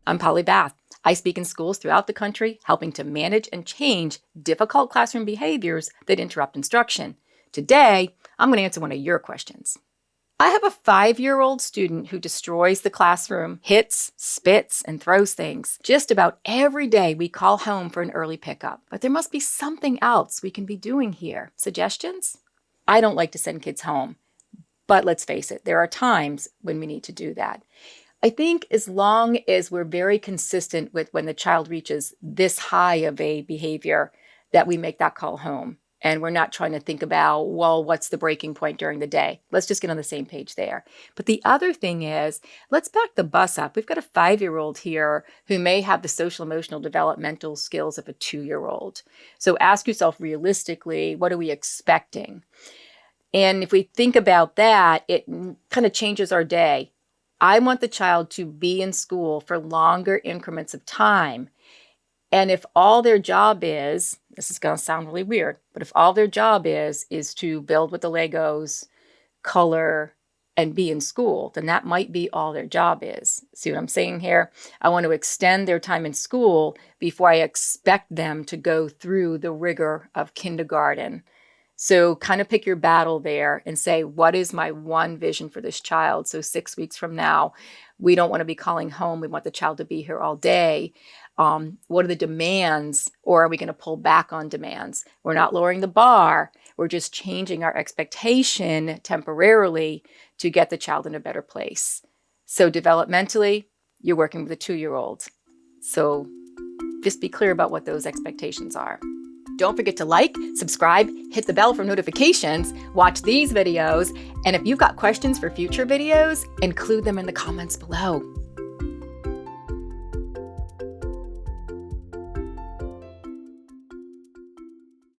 I'm Polly Bath. I speak in schools throughout the country, helping to manage and change difficult classroom behaviors that interrupt instruction. Today, I'm going to answer one of your questions. I have a 5-year-old student who destroys the classroom, hits, spits, and throws things. Just about every day we call home for an early pickup. But there must be something else we can be doing here. Suggestions? I don't like to send kids home, but let's face it, there are times when we need to do that. I think as long as we're very consistent with when the child reaches this high of a behavior, that we make that call home. And we're not trying to think about, well, what's the breaking point during the day? Let's just get on the same page there. But the other thing is, let's back the bus up. We've got a 5-year-old here who may have the social, emotional, developmental skills of a 2-year-old. So ask yourself realistically, what are we expecting? And if we think about that, it kind of changes our day. I want the child to be in school for longer increments of time. And if all their job is, this is going to sound really weird, but if all their job is to build with the Legos, color, and be in school, then that might be all their job is. See what I'm saying here? I want to extend their time in school before I expect them to go through the rigor of kindergarten. So kind of pick your battle there and say, what is my one vision for this child? So 6 weeks from now, we don't want to be calling home. We want the child to be here all day. What are the demands, or are we going to pull back on demands? We're not lowering the bar. We're just changing our expectation temporarily to get the child in a better place. So developmentally, you're working with a 2-year-old. So just be clear about what those expectations are. Don't forget to like, subscribe, hit the bell for notifications, watch these videos, and if you've got questions for future videos, include them in the comments below.